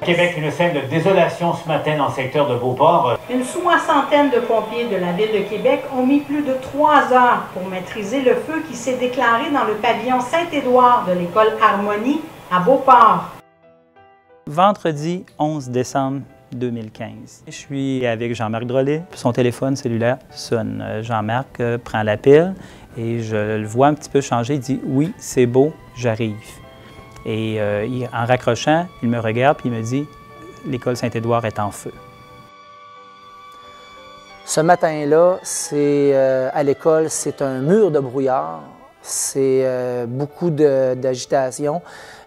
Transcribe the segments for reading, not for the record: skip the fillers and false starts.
Québec, une scène de désolation ce matin dans le secteur de Beauport. Une soixantaine de pompiers de la Ville de Québec ont mis plus de 3 heures pour maîtriser le feu qui s'est déclaré dans le pavillon Saint-Édouard de l'école Harmonie à Beauport. Vendredi 11 décembre 2015. Je suis avec Jean-Marc Drolet. Son téléphone cellulaire sonne. Jean-Marc prend l'appel et je le vois un petit peu changer. Il dit « Oui, c'est beau, j'arrive ». Et en raccrochant, il me regarde et il me dit « L'école Saint-Édouard est en feu ». Ce matin-là, à l'école, c'est un mur de brouillard, c'est beaucoup d'agitation,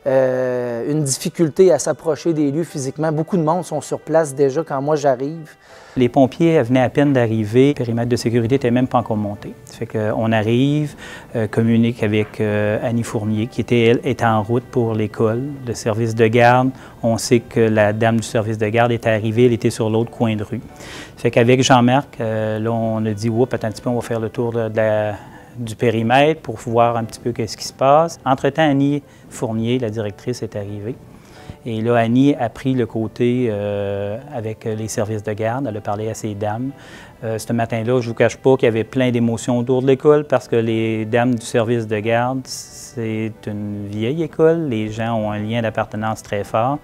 une difficulté à s'approcher des lieux physiquement. Beaucoup de monde sont sur place déjà quand moi j'arrive. Les pompiers venaient à peine d'arriver, le périmètre de sécurité n'était même pas encore monté. Ça fait qu'on arrive, communique avec Annie Fournier, qui était en route pour l'école, le service de garde. On sait que la dame du service de garde était arrivée, elle était sur l'autre coin de rue. Ça fait qu'avec Jean-Marc, là, on a dit « Oups, attends un petit peu, on va faire le tour du périmètre pour voir un petit peu qu'est-ce qui se passe ». Entre-temps, Annie Fournier, la directrice, est arrivée. Et là, Annie a pris le côté avec les services de garde. Elle a parlé à ces dames. Ce matin-là, je ne vous cache pas qu'il y avait plein d'émotions autour de l'école parce que les dames du service de garde, c'est une vieille école. Les gens ont un lien d'appartenance très fort.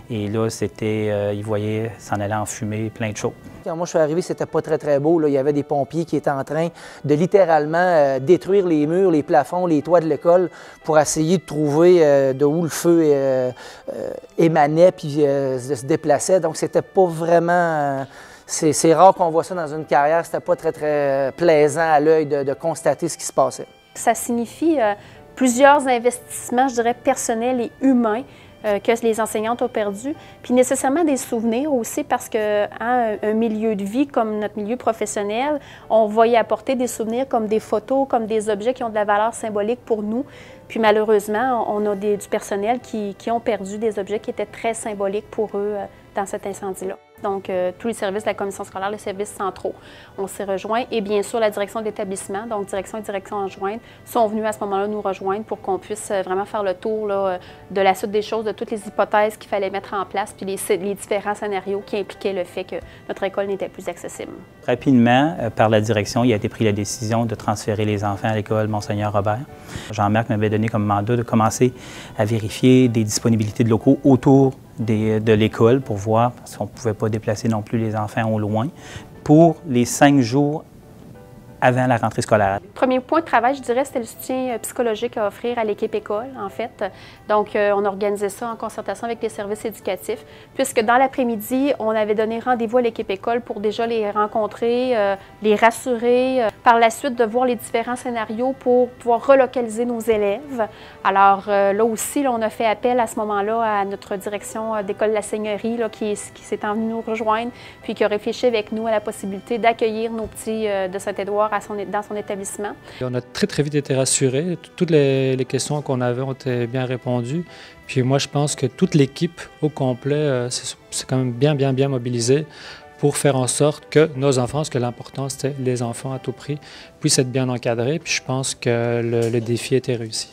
Et là, c'était, ils voyaient s'en aller en fumée, plein de choses. Quand moi je suis arrivé, c'était pas très beau. Là. Il y avait des pompiers qui étaient en train de littéralement détruire les murs, les plafonds, les toits de l'école pour essayer de trouver de où le feu émanait puis se déplaçait. Donc c'était pas vraiment... c'est rare qu'on voit ça dans une carrière. C'était pas très plaisant à l'œil de constater ce qui se passait. Ça signifie plusieurs investissements, je dirais, personnels et humains que les enseignantes ont perdu, puis nécessairement des souvenirs aussi parce que un milieu de vie comme notre milieu professionnel, on va y apporter des souvenirs comme des photos, comme des objets qui ont de la valeur symbolique pour nous. Puis malheureusement, on a du personnel qui ont perdu des objets qui étaient très symboliques pour eux dans cet incendie-là. Donc, tous les services de la commission scolaire, les services centraux, on s'est rejoints. Et bien sûr, la direction d'établissement, donc direction et direction adjointe, sont venus à ce moment-là nous rejoindre pour qu'on puisse vraiment faire le tour là, de la suite des choses, de toutes les hypothèses qu'il fallait mettre en place, puis les différents scénarios qui impliquaient le fait que notre école n'était plus accessible. Rapidement, par la direction, il a été pris la décision de transférer les enfants à l'école Monseigneur Robert. Jean-Marc m'avait donné comme mandat de commencer à vérifier des disponibilités de locaux autour de l'école pour voir, parce qu'on ne pouvait pas déplacer non plus les enfants au loin, pour les 5 jours avant la rentrée scolaire. Le premier point de travail, je dirais, c'était le soutien psychologique à offrir à l'équipe école, en fait. Donc, on organisait ça en concertation avec les services éducatifs, puisque dans l'après-midi, on avait donné rendez-vous à l'équipe école pour déjà les rencontrer, les rassurer, par la suite de voir les différents scénarios pour pouvoir relocaliser nos élèves. Alors, là aussi, là, on a fait appel à ce moment-là à notre direction d'école de la Seigneurie, là, qui s'est venue nous rejoindre, puis qui a réfléchi avec nous à la possibilité d'accueillir nos petits de Saint-Édouard dans son établissement. On a très vite été rassurés. Toutes les questions qu'on avait ont été bien répondues. Puis moi, je pense que toute l'équipe au complet c'est quand même bien mobilisée pour faire en sorte que nos enfants, parce que l'important c'était les enfants à tout prix, puissent être bien encadrés. Puis je pense que le défi a été réussi.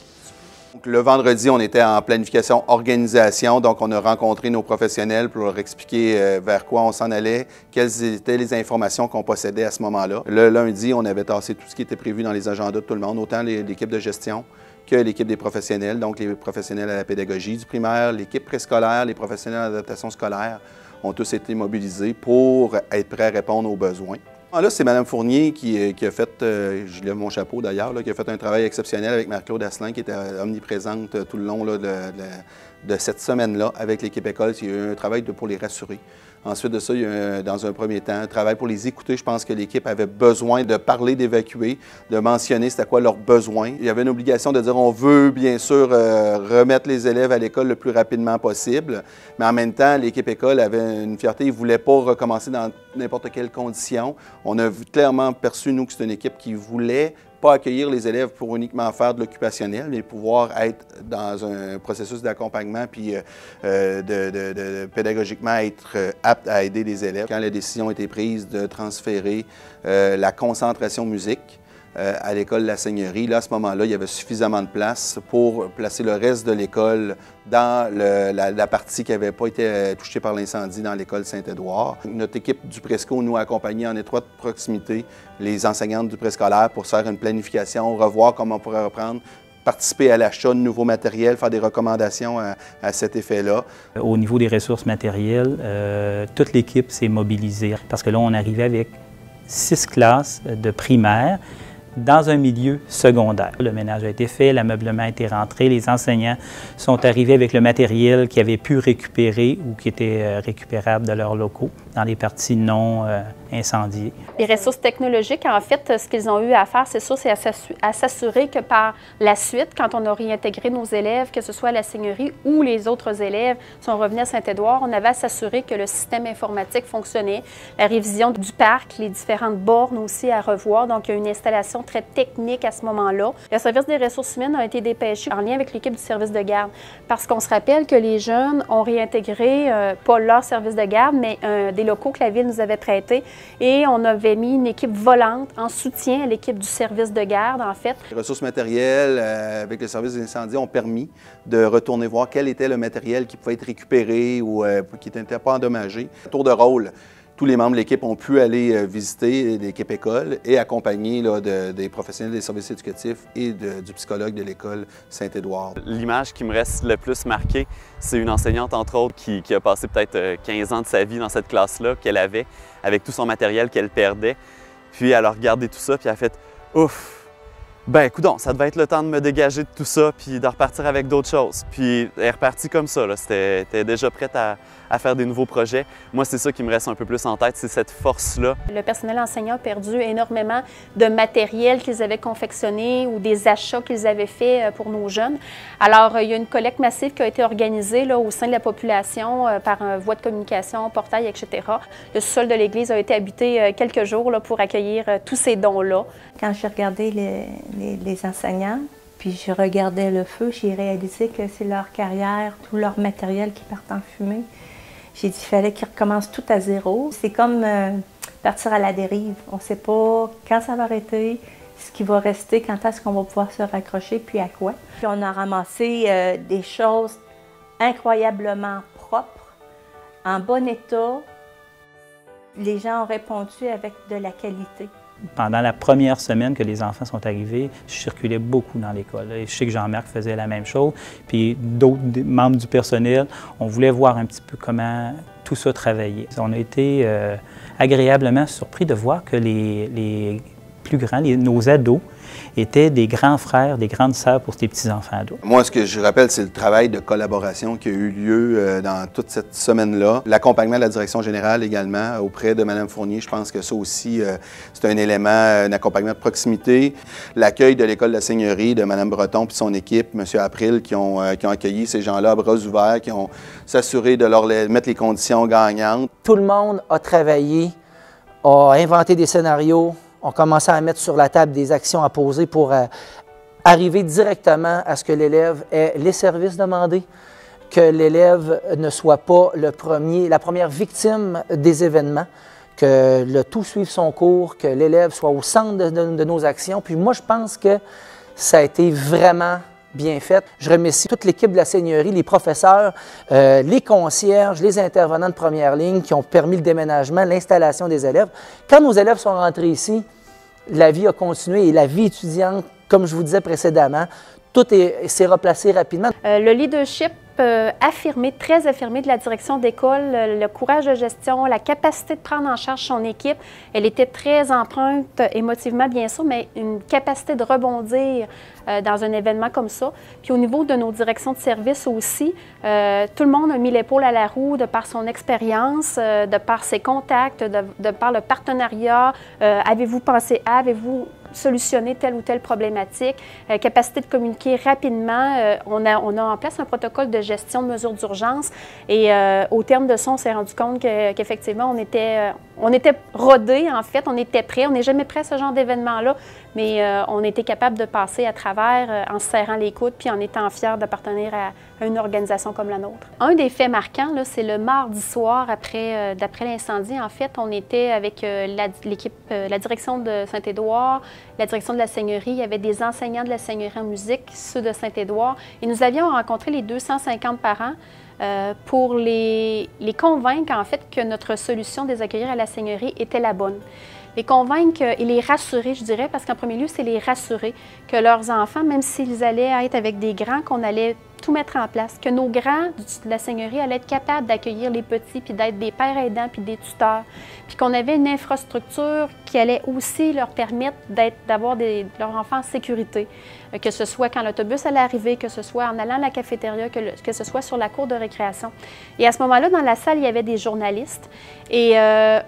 Donc, le vendredi, on était en planification organisation, donc on a rencontré nos professionnels pour leur expliquer vers quoi on s'en allait, quelles étaient les informations qu'on possédait à ce moment-là. Le lundi, on avait tassé tout ce qui était prévu dans les agendas de tout le monde, autant l'équipe de gestion que l'équipe des professionnels, donc les professionnels à la pédagogie du primaire, l'équipe préscolaire, les professionnels en adaptation scolaire ont tous été mobilisés pour être prêts à répondre aux besoins. Là, c'est Mme Fournier qui a fait, je lève mon chapeau d'ailleurs, qui a fait un travail exceptionnel avec Marie-Claude Asselin, qui était omniprésente tout le long là, de cette semaine-là avec l'équipe école. Il y a eu un travail pour les rassurer. Ensuite de ça, il y a eu, dans un premier temps, un travail pour les écouter. Je pense que l'équipe avait besoin de parler, d'évacuer, de mentionner c'était quoi leurs besoins. Il y avait une obligation de dire on veut bien sûr remettre les élèves à l'école le plus rapidement possible, mais en même temps, l'équipe école avait une fierté, ils ne voulaient pas recommencer dans n'importe quelles conditions. On a clairement perçu, nous, que c'est une équipe qui voulait pas accueillir les élèves pour uniquement faire de l'occupationnel, mais pouvoir être dans un processus d'accompagnement puis pédagogiquement être apte à aider les élèves. Quand la décision a été prise de transférer la concentration musique à l'école La Seigneurie. Là, à ce moment-là, il y avait suffisamment de place pour placer le reste de l'école dans la partie qui n'avait pas été touchée par l'incendie dans l'école Saint-Édouard. Notre équipe du présco nous a accompagnés en étroite proximité, les enseignantes du préscolaire, pour faire une planification, revoir comment on pourrait reprendre, participer à l'achat de nouveaux matériels, faire des recommandations à cet effet-là. Au niveau des ressources matérielles, toute l'équipe s'est mobilisée parce que là, on arrivait avec 6 classes de primaire dans un milieu secondaire. Le ménage a été fait, l'ameublement a été rentré, les enseignants sont arrivés avec le matériel qu'ils avaient pu récupérer ou qui était récupérable de leurs locaux dans les parties non incendiées. Les ressources technologiques, en fait, ce qu'ils ont eu à faire, c'est ça, c'est à s'assurer que par la suite, quand on a réintégré nos élèves, que ce soit à la Seigneurie ou les autres élèves, si on revenait à Saint-Édouard, on avait à s'assurer que le système informatique fonctionnait, la révision du parc, les différentes bornes aussi à revoir. Donc, il y a une installation très technique à ce moment-là. Le service des ressources humaines a été dépêché en lien avec l'équipe du service de garde parce qu'on se rappelle que les jeunes ont réintégré, pas leur service de garde, mais des locaux que la Ville nous avait prêtés et on avait mis une équipe volante en soutien à l'équipe du service de garde, en fait. Les ressources matérielles avec le service d'incendie ont permis de retourner voir quel était le matériel qui pouvait être récupéré ou qui n'était pas endommagé. Tour de rôle. Tous les membres de l'équipe ont pu aller visiter l'équipe école et accompagner là, des professionnels des services éducatifs et du psychologue de l'école Saint-Édouard. L'image qui me reste le plus marquée, c'est une enseignante, entre autres, qui a passé peut-être 15 ans de sa vie dans cette classe-là qu'elle avait, avec tout son matériel qu'elle perdait. Puis elle a regardé tout ça, puis elle a fait « Ouf! Ben, coudonc, ça devait être le temps de me dégager de tout ça puis de repartir avec d'autres choses. » Puis elle est repartie comme ça, elle était déjà prête à faire des nouveaux projets. Moi, c'est ça qui me reste un peu plus en tête, c'est cette force-là. Le personnel enseignant a perdu énormément de matériel qu'ils avaient confectionné ou des achats qu'ils avaient faits pour nos jeunes. Alors, il y a une collecte massive qui a été organisée là, au sein de la population par voie de communication, portail, etc. Le sol de l'église a été habité quelques jours là, pour accueillir tous ces dons-là. Quand j'ai regardé les enseignants, puis je regardais le feu, j'ai réalisé que c'est leur carrière, tout leur matériel qui part en fumée. J'ai dit qu'il fallait qu'ils recommencent tout à zéro. C'est comme partir à la dérive. On ne sait pas quand ça va arrêter, ce qui va rester, quand est-ce qu'on va pouvoir se raccrocher, puis à quoi. Puis on a ramassé des choses incroyablement propres, en bon état. Les gens ont répondu avec de la qualité. Pendant la première semaine que les enfants sont arrivés, je circulais beaucoup dans l'école. Je sais que Jean-Marc faisait la même chose. Puis d'autres membres du personnel, on voulait voir un petit peu comment tout ça travaillait. On a été agréablement surpris de voir que les plus grands, nos ados, étaient des grands frères, des grandes sœurs pour ces petits-enfants ados. Moi, ce que je rappelle, c'est le travail de collaboration qui a eu lieu dans toute cette semaine-là. L'accompagnement de la direction générale également auprès de Mme Fournier, je pense que ça aussi, c'est un élément, un accompagnement de proximité. L'accueil de l'école de la Seigneurie, de Mme Breton et son équipe, M. April, qui ont accueilli ces gens-là à bras ouverts, qui ont s'assuré de leur mettre les conditions gagnantes. Tout le monde a travaillé, a inventé des scénarios, on commençait à mettre sur la table des actions à poser pour arriver directement à ce que l'élève ait les services demandés, que l'élève ne soit pas la première victime des événements, que le tout suive son cours, que l'élève soit au centre de nos actions. Puis moi, je pense que ça a été vraiment bien fait. Je remercie toute l'équipe de la Seigneurie, les professeurs, les concierges, les intervenants de première ligne qui ont permis le déménagement, l'installation des élèves. Quand nos élèves sont rentrés ici, la vie a continué et la vie étudiante, comme je vous disais précédemment, tout s'est replacé rapidement. Le leadership affirmé, très affirmé de la direction d'école, le courage de gestion, la capacité de prendre en charge son équipe, elle était très empreinte émotivement bien sûr, mais une capacité de rebondir dans un événement comme ça. Puis au niveau de nos directions de service aussi, tout le monde a mis l'épaule à la roue de par son expérience, de par ses contacts, de par le partenariat. Avez-vous pensé à, avez-vous solutionner telle ou telle problématique, capacité de communiquer rapidement. On a en place un protocole de gestion de mesures d'urgence et au terme de ça, on s'est rendu compte qu'effectivement, on était rodés, en fait, on était prêts. On n'est jamais prêt à ce genre d'événement-là, mais on était capable de passer à travers en se serrant les coudes puis en étant fiers d'appartenir à une organisation comme la nôtre. Un des faits marquants, c'est le mardi soir d'après l'incendie. En fait, on était avec l'équipe, la direction de Saint-Édouard, la direction de la Seigneurie, il y avait des enseignants de la Seigneurie en musique, ceux de Saint-Édouard, et nous avions rencontré les 250 parents pour les convaincre, en fait, que notre solution de les accueillir à la Seigneurie était la bonne. Les convaincre et les rassurer, je dirais, parce qu'en premier lieu, c'est les rassurer que leurs enfants, même s'ils allaient être avec des grands, qu'on allait tout mettre en place, que nos grands de la Seigneurie allaient être capables d'accueillir les petits, puis d'être des pères aidants, puis des tuteurs, puis qu'on avait une infrastructure qui allait aussi leur permettre d'avoir leurs enfants en sécurité, que ce soit quand l'autobus allait arriver, que ce soit en allant à la cafétéria, que ce soit sur la cour de récréation. Et à ce moment-là, dans la salle, il y avait des journalistes. Et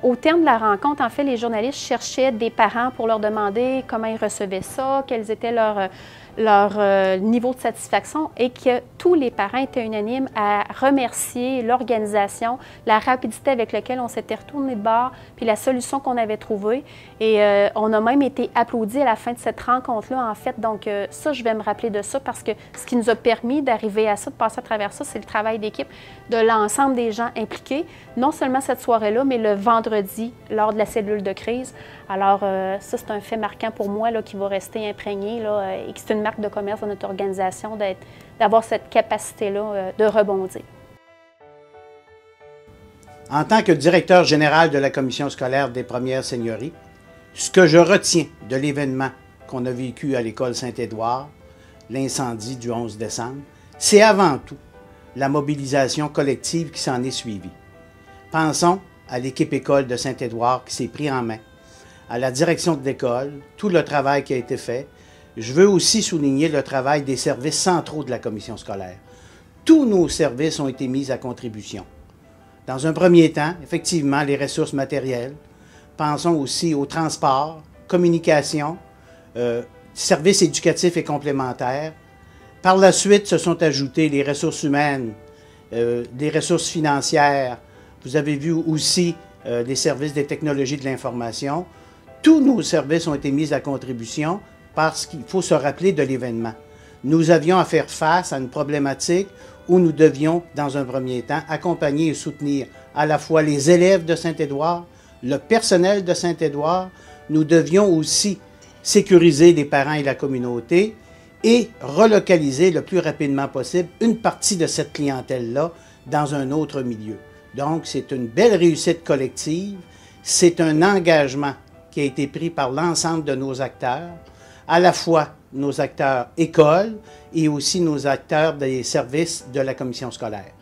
au terme de la rencontre, en fait, les journalistes cherchaient des parents pour leur demander comment ils recevaient ça, quels étaient leur niveau de satisfaction, et que tous les parents étaient unanimes à remercier l'organisation, la rapidité avec laquelle on s'était retourné de bord, puis la solution qu'on avait trouvée. Et on a même été applaudis à la fin de cette rencontre-là, en fait. Donc ça, je vais me rappeler de ça parce que ce qui nous a permis d'arriver à ça, de passer à travers ça, c'est le travail d'équipe de l'ensemble des gens impliqués, non seulement cette soirée-là, mais le vendredi, lors de la cellule de crise. Alors ça, c'est un fait marquant pour moi là, qui va rester imprégné là, et qui c'est une marque de commerce de notre organisation d'avoir cette capacité-là de rebondir. En tant que directeur général de la commission scolaire des Premières Seigneuries, ce que je retiens de l'événement qu'on a vécu à l'école Saint-Édouard, l'incendie du 11 décembre, c'est avant tout la mobilisation collective qui s'en est suivie. Pensons à l'équipe école de Saint-Édouard qui s'est pris en main, à la direction de l'école, tout le travail qui a été fait. Je veux aussi souligner le travail des services centraux de la commission scolaire. Tous nos services ont été mis à contribution. Dans un premier temps, effectivement, les ressources matérielles. Pensons aussi au transport, communication, services éducatifs et complémentaires. Par la suite, se sont ajoutées les ressources humaines, les ressources financières. Vous avez vu aussi les services des technologies de l'information. Tous nos services ont été mis à contribution parce qu'il faut se rappeler de l'événement. Nous avions à faire face à une problématique où nous devions, dans un premier temps, accompagner et soutenir à la fois les élèves de Saint-Édouard, le personnel de Saint-Édouard. Nous devions aussi sécuriser les parents et la communauté et relocaliser le plus rapidement possible une partie de cette clientèle-là dans un autre milieu. Donc, c'est une belle réussite collective. C'est un engagement qui a été pris par l'ensemble de nos acteurs, à la fois nos acteurs écoles et aussi nos acteurs des services de la commission scolaire.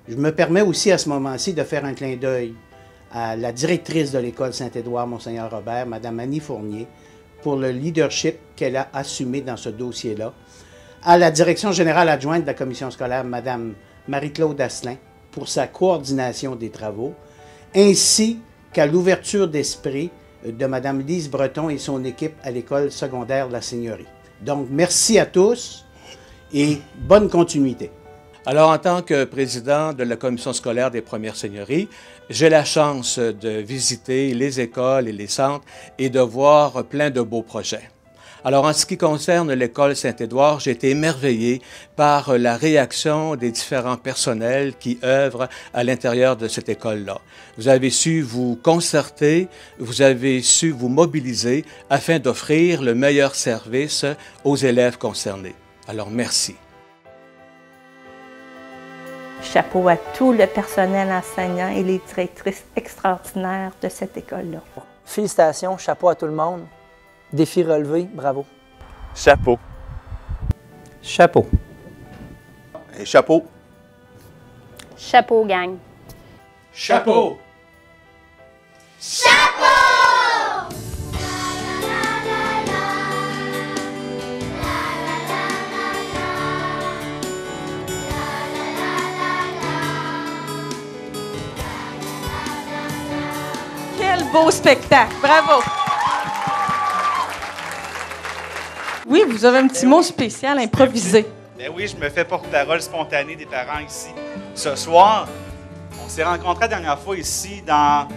Je me permets aussi à ce moment-ci de faire un clin d'œil à la directrice de l'école Saint-Édouard, Monseigneur Robert, Mme Annie Fournier, pour le leadership qu'elle a assumé dans ce dossier-là, à la direction générale adjointe de la commission scolaire, Mme Marie-Claude Asselin, pour sa coordination des travaux, ainsi qu'à l'ouverture d'esprit de Mme Lise Breton et son équipe à l'école secondaire de la Seigneurie. Donc, merci à tous et bonne continuité. Alors, en tant que président de la commission scolaire des Premières Seigneuries, j'ai la chance de visiter les écoles et les centres et de voir plein de beaux projets. Alors, en ce qui concerne l'école Saint-Édouard, j'ai été émerveillé par la réaction des différents personnels qui œuvrent à l'intérieur de cette école-là. Vous avez su vous concerter, vous avez su vous mobiliser afin d'offrir le meilleur service aux élèves concernés. Alors, merci. Chapeau à tout le personnel enseignant et les directrices extraordinaires de cette école-là. Félicitations, chapeau à tout le monde. Défi relevé, bravo. Chapeau. Chapeau. Et chapeau. Chapeau, gang. Chapeau. Chapeau! Quel beau spectacle! Bravo! Oui, vous avez un petit mot spécial improvisé. Ben oui, je me fais porte-parole spontanée des parents ici. Ce soir, on s'est rencontrés la dernière fois ici dans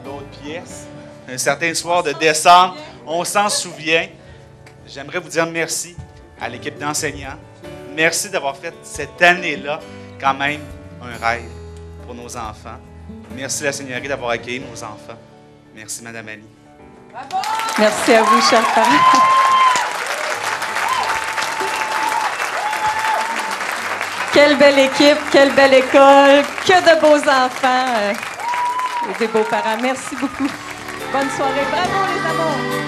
l'autre pièce, un certain soir de décembre. On s'en souvient. J'aimerais vous dire merci à l'équipe d'enseignants. Merci d'avoir fait cette année-là quand même un rêve pour nos enfants. Merci la Seigneurie d'avoir accueilli nos enfants. Merci Madame Annie. Merci à vous, chers parents. Quelle belle équipe, quelle belle école, que de beaux enfants et des beaux parents. Merci beaucoup. Bonne soirée. Bravo, les amours!